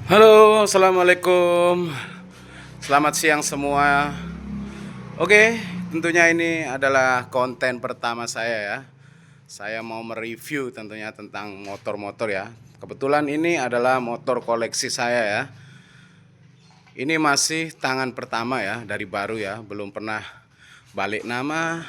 Halo, assalamualaikum. Selamat siang semua. Oke, tentunya ini adalah konten pertama saya ya. Saya mau mereview tentunya tentang motor-motor ya. Kebetulan ini adalah motor koleksi saya ya. Ini masih tangan pertama ya, dari baru ya, belum pernah balik nama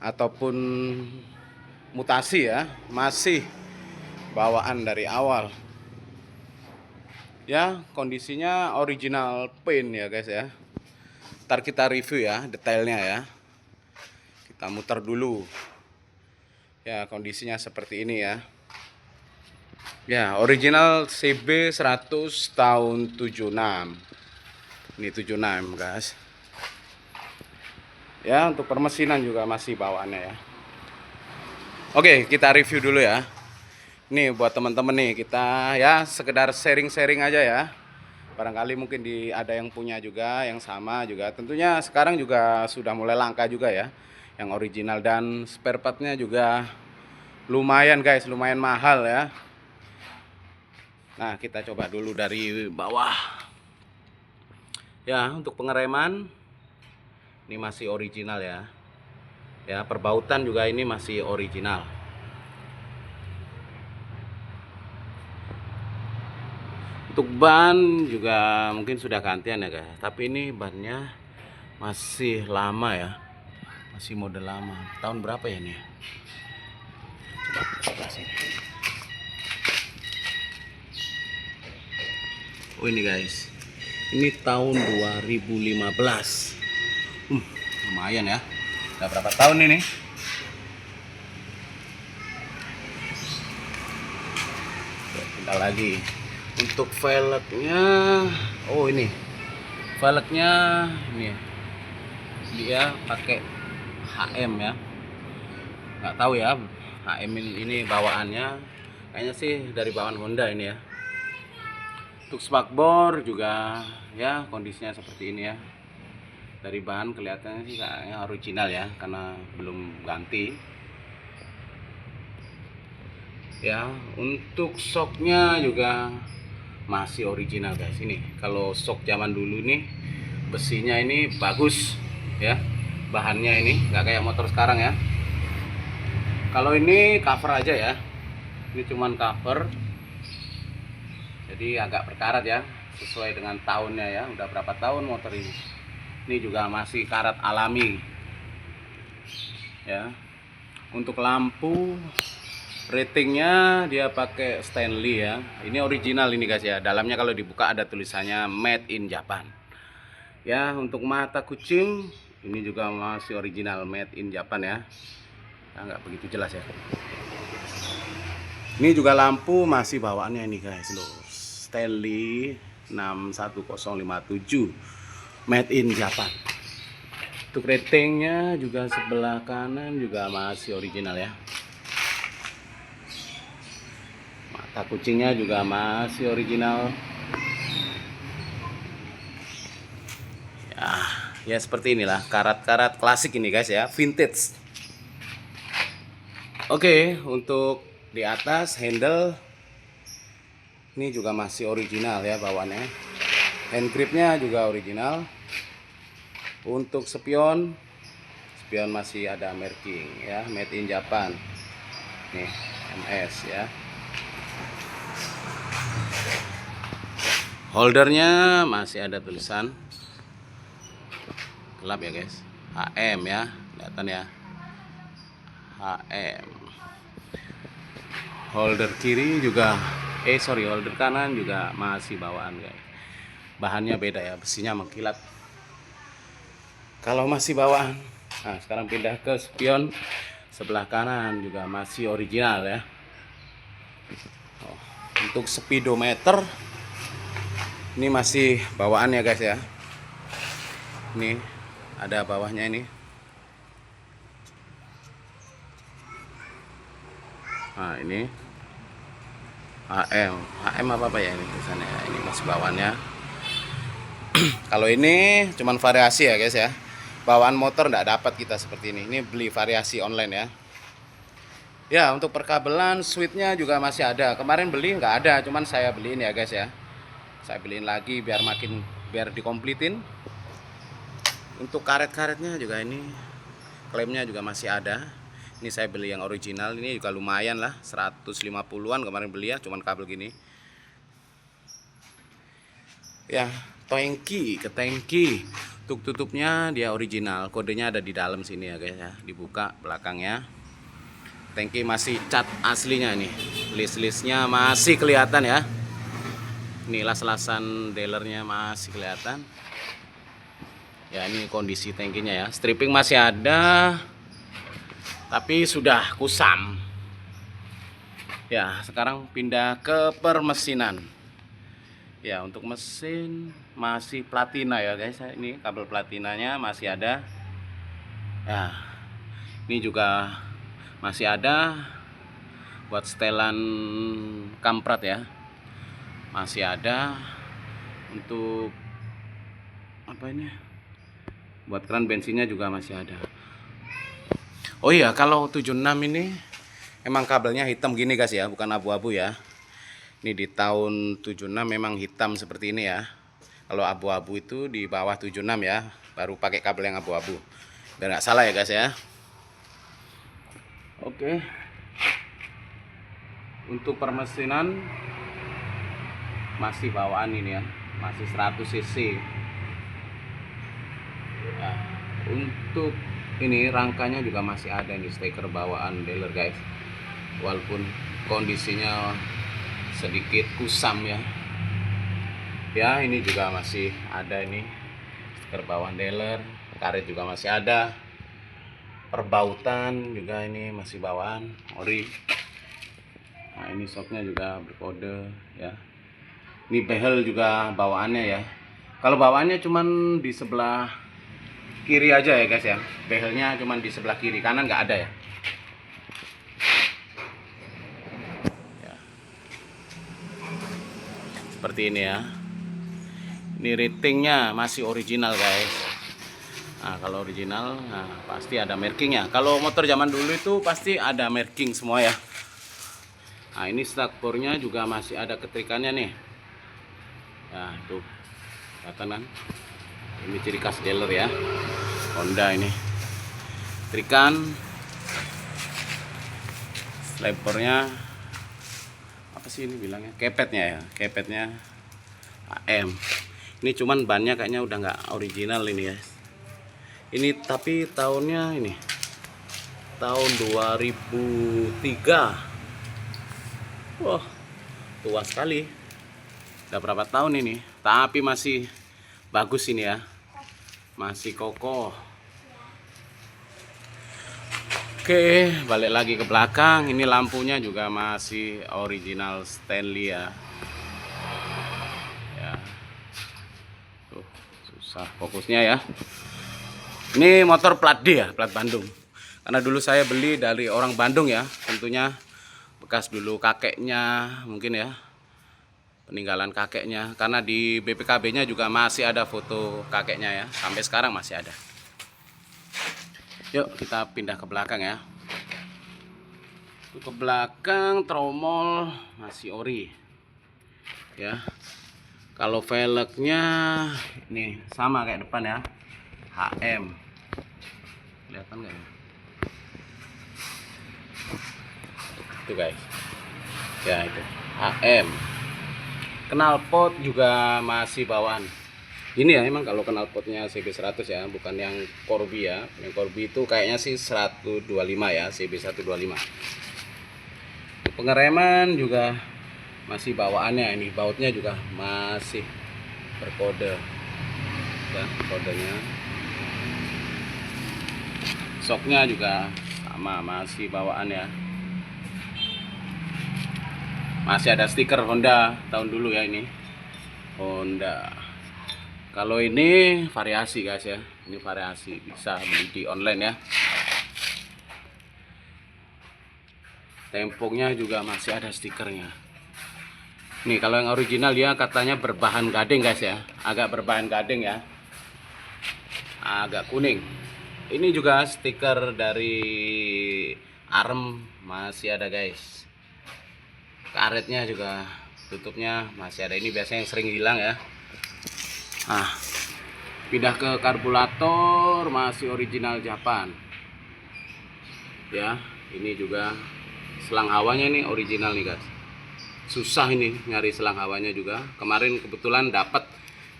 ataupun mutasi ya. Masih bawaan dari awal. Ya, kondisinya original paint ya guys ya. Ntar kita review ya detailnya ya. Kita muter dulu. Ya, kondisinya seperti ini ya. Ya, original CB 100 tahun 76. Ini 76 guys. Ya, untuk permesinan juga masih bawaannya ya. Oke, kita review dulu ya. Nih buat teman-teman nih, kita ya sekedar sharing-sharing aja ya. Barangkali mungkin ada yang punya juga, yang sama juga. Tentunya sekarang juga sudah mulai langka juga ya, yang original, dan spare partnya juga lumayan guys, lumayan mahal ya. Nah, kita coba dulu dari bawah. Ya, untuk pengereman ini masih original ya. Ya, perbautan juga ini masih original. Untuk ban juga mungkin sudah gantian ya guys, tapi ini bannya masih lama ya, masih model lama. Tahun berapa ya ini? Coba sebelah sini. Oh ini guys, ini tahun 2015. Lumayan ya. Udah berapa tahun ini? Tinggal lagi. Untuk velgnya, oh ini velgnya ini dia pakai HM ya. Nggak tahu ya, HM ini bawaannya kayaknya sih dari bawaan Honda ini ya. Untuk spakbor juga ya kondisinya seperti ini ya. Dari bahan kelihatannya sih kayaknya original ya, karena belum ganti. Ya, untuk shocknya juga masih original guys. Ini kalau shock zaman dulu nih, besinya ini bagus ya, bahannya ini nggak kayak motor sekarang ya. Kalau ini cover aja ya, ini cuman cover, jadi agak berkarat ya, sesuai dengan tahunnya ya. Udah berapa tahun motor ini. Ini juga masih karat alami ya. Untuk lampu, ratingnya dia pakai Stanley ya. Ini original ini guys ya. Dalamnya kalau dibuka ada tulisannya Made in Japan. Ya, untuk mata kucing ini juga masih original Made in Japan ya. Nah, nggak begitu jelas ya. Ini juga lampu masih bawaannya ini guys loh. Stanley 61057 Made in Japan. Untuk ratingnya juga sebelah kanan juga masih original ya. Mata kucingnya juga masih original. Ya seperti inilah karat-karat klasik ini guys ya, vintage. Oke, untuk di atas handle ini juga masih original ya bawaannya. Hand gripnya juga original. Untuk spion masih ada marking ya, Made in Japan. Nih, MS ya. Holdernya masih ada tulisan, gelap ya guys, HM ya, kelihatan ya, HM. Holder kiri juga, holder kanan juga masih bawaan guys. Bahannya beda ya, besinya mengkilat. Kalau masih bawaan. Nah, sekarang pindah ke spion sebelah kanan juga masih original ya. Untuk speedometer ini masih bawaan ya guys ya. Ini ada bawahnya ini. Nah, ini HM apa ya ini tulisannya ya. Ini masih bawaannya. Kalau ini cuman variasi ya guys ya. Bawaan motor nggak dapat kita seperti ini. Ini beli variasi online ya. Ya, untuk perkabelan switchnya juga masih ada. Kemarin beli nggak ada, cuman saya beliin ya guys ya. Saya beliin lagi biar dikomplitin. Untuk karet-karetnya juga ini klaimnya juga masih ada. Ini saya beli yang original, ini juga lumayan lah, 150-an kemarin beli ya, cuman kabel gini. Ya, tangki. Untuk tutupnya dia original, kodenya ada di dalam sini ya guys ya, dibuka belakangnya. Tangki masih cat aslinya nih, list-listnya masih kelihatan ya. Ini las-lasan dealernya masih kelihatan. Ya ini kondisi tangkinya ya, stripping masih ada, tapi sudah kusam. Ya sekarang pindah ke permesinan. Ya untuk mesin masih platina ya guys, ini kabel platinanya masih ada. Ya ini juga masih ada buat setelan kamprat ya, masih ada. Untuk apa ini, buat keran bensinnya juga masih ada. Oh iya, kalau 76 ini emang kabelnya hitam gini guys ya, bukan abu-abu ya. Ini di tahun 76 memang hitam seperti ini ya. Kalau abu-abu itu di bawah 76 ya, baru pakai kabel yang abu-abu. Biar nggak salah ya guys ya. Oke. Untuk permesinan masih bawaan ini ya, masih 100 cc. Ya, untuk ini rangkanya juga masih ada, ini stiker bawaan dealer guys. Walaupun kondisinya sedikit kusam ya. Ya ini juga masih ada, ini stiker bawaan dealer, karet juga masih ada, perbautan juga ini masih bawaan ori. Nah ini shocknya juga berkode ya. Ini behel juga bawaannya ya. Kalau bawaannya cuman di sebelah kiri aja ya guys ya, behelnya cuman di sebelah kiri, kanan nggak ada ya. Seperti ini ya. Ini ratingnya masih original guys. Nah kalau original, nah, pasti ada markingnya. Kalau motor zaman dulu itu pasti ada marking semua ya. Nah ini strukturnya juga masih ada ketrikannya nih. Nah tuh kelihatan kan, ini ciri khas dealer ya, Honda ini. Trikan, slipernya apa sih ini bilangnya, kepetnya ya, kepetnya AM. Ini cuman bannya kayaknya udah nggak original ini guys. Ini tapi tahunnya ini tahun 2003. Wah tua sekali, udah berapa tahun ini, tapi masih bagus ini ya, masih kokoh. Oke, balik lagi ke belakang. Ini lampunya juga masih original Stanley ya. Ya. Tuh, susah fokusnya ya. Ini motor plat D ya, plat Bandung. Karena dulu saya beli dari orang Bandung ya, tentunya bekas dulu kakeknya mungkin ya, peninggalan kakeknya. Karena di BPKB-nya juga masih ada foto kakeknya ya, sampai sekarang masih ada. Yuk kita pindah ke belakang ya. Ke belakang tromol masih ori ya. Kalau velgnya ini sama kayak depan ya, HM. Kelihatan nggak ya? Itu guys ya, itu HM. Knalpot juga masih bawaan ini ya. Emang kalau knalpotnya CB100 ya, bukan yang Corby ya. Yang Corby itu kayaknya sih 125 ya, CB125. Pengereman juga masih bawaannya, ini bautnya juga masih berkode ya, kodenya. Shocknya juga sama, masih bawaan ya. Masih ada stiker Honda tahun dulu ya, ini Honda. Kalau ini variasi guys ya, ini variasi, bisa beli di online ya. Tempongnya juga masih ada stikernya. Nih kalau yang original dia katanya berbahan gading guys ya, agak berbahan gading ya, agak kuning. Ini juga stiker dari arm masih ada guys. Karetnya juga tutupnya masih ada. Ini biasanya yang sering hilang ya. Nah, pindah ke karburator, masih original Japan ya. Ini juga selang hawanya nih original nih guys. Susah ini nyari selang hawanya juga. Kemarin kebetulan dapat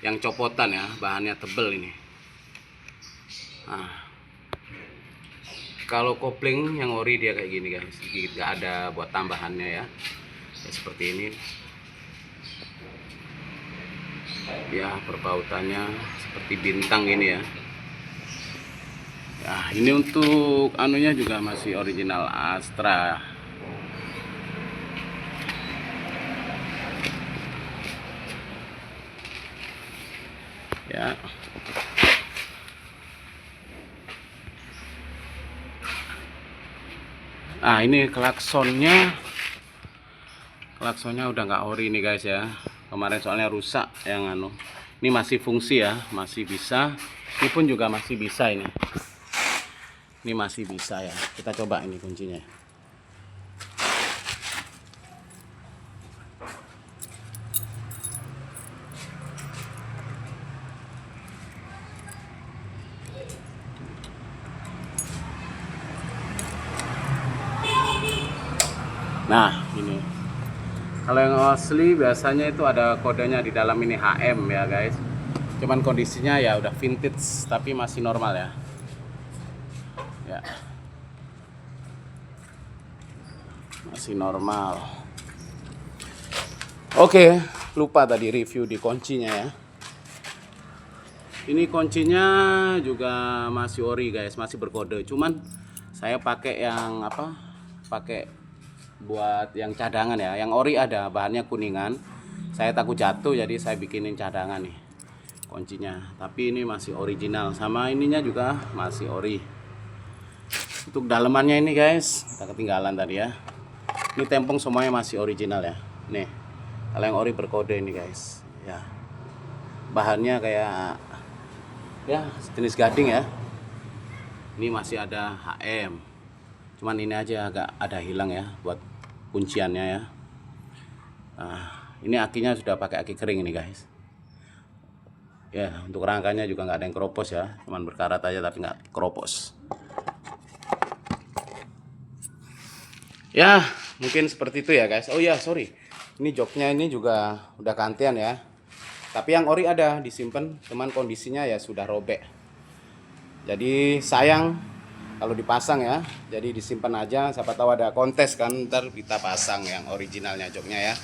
yang copotan ya, bahannya tebel ini. Nah, kalau kopling yang ori dia kayak gini guys, gak ada buat tambahannya ya. Ya seperti ini ya, perbautannya seperti bintang ini ya. Nah, ini untuk anunya juga masih original Astra ya. Nah, ini klaksonnya udah nggak ori nih guys ya. Kemarin soalnya rusak yang anu. Ini masih fungsi ya, masih bisa. Ini pun juga masih bisa ini. Ini masih bisa ya. Kita coba ini kuncinya. Nah, ini. Kalau yang asli biasanya itu ada kodenya di dalam ini HM ya guys. Cuman kondisinya ya udah vintage tapi masih normal ya. Ya. Masih normal. Oke, lupa tadi review di kuncinya ya. Ini kuncinya juga masih ori guys, masih berkode. Cuman saya pakai yang apa? Pakai buat yang cadangan ya. Yang ori ada bahannya kuningan. Saya takut jatuh jadi saya bikinin cadangan nih kuncinya. Tapi ini masih original, sama ininya juga masih ori. Untuk dalemannya ini guys, kita ketinggalan tadi ya. Ini tempong semuanya masih original ya. Nih, kalau yang ori berkode ini guys ya. Bahannya kayak ya jenis gading ya. Ini masih ada HM. Cuman ini aja agak ada hilang ya buat kunciannya ya. Nah, ini akinya sudah pakai aki kering ini guys. Ya, untuk rangkanya juga nggak ada yang keropos ya, cuman berkarat aja tapi nggak keropos. Ya, mungkin seperti itu ya guys. Oh ya, sorry. Ini joknya ini juga udah gantian ya. Tapi yang ori ada disimpan, cuman kondisinya ya sudah robek. Jadi sayang kalau dipasang ya, jadi disimpan aja. Siapa tahu ada kontes kan, ntar kita pasang yang originalnya joknya ya.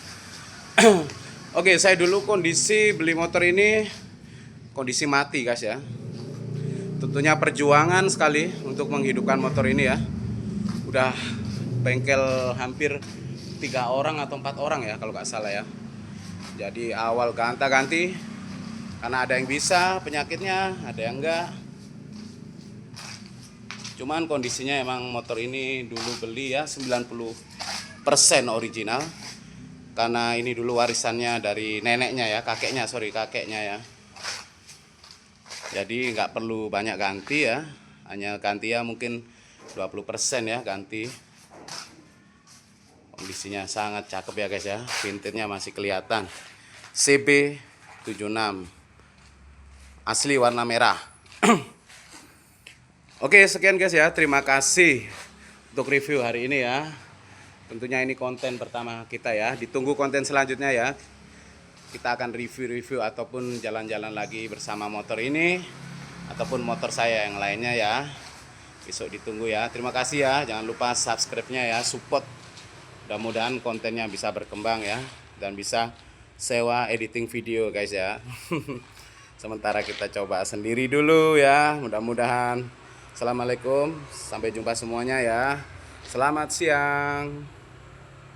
Oke, saya dulu kondisi beli motor ini kondisi mati guys ya. Tentunya perjuangan sekali untuk menghidupkan motor ini ya. Udah bengkel hampir 3 orang atau 4 orang ya kalau nggak salah ya. Jadi awal ganti karena ada yang bisa penyakitnya, ada yang enggak. Cuman kondisinya emang motor ini dulu beli ya 90% original. Karena ini dulu warisannya dari neneknya ya, kakeknya ya. Jadi nggak perlu banyak ganti ya. Hanya ganti ya mungkin 20% ya ganti. Kondisinya sangat cakep ya guys ya. Vintage-nya masih kelihatan. CB76. Asli warna merah. Oke, sekian guys ya. Terima kasih untuk review hari ini ya. Tentunya ini konten pertama kita ya. Ditunggu konten selanjutnya ya. Kita akan review-review ataupun jalan-jalan lagi bersama motor ini ataupun motor saya yang lainnya ya. Besok ditunggu ya. Terima kasih ya. Jangan lupa subscribe-nya ya, support. Mudah-mudahan kontennya bisa berkembang ya dan bisa sewa editing video guys ya. Sementara kita coba sendiri dulu ya. Mudah-mudahan. Assalamualaikum, sampai jumpa semuanya ya. Selamat siang.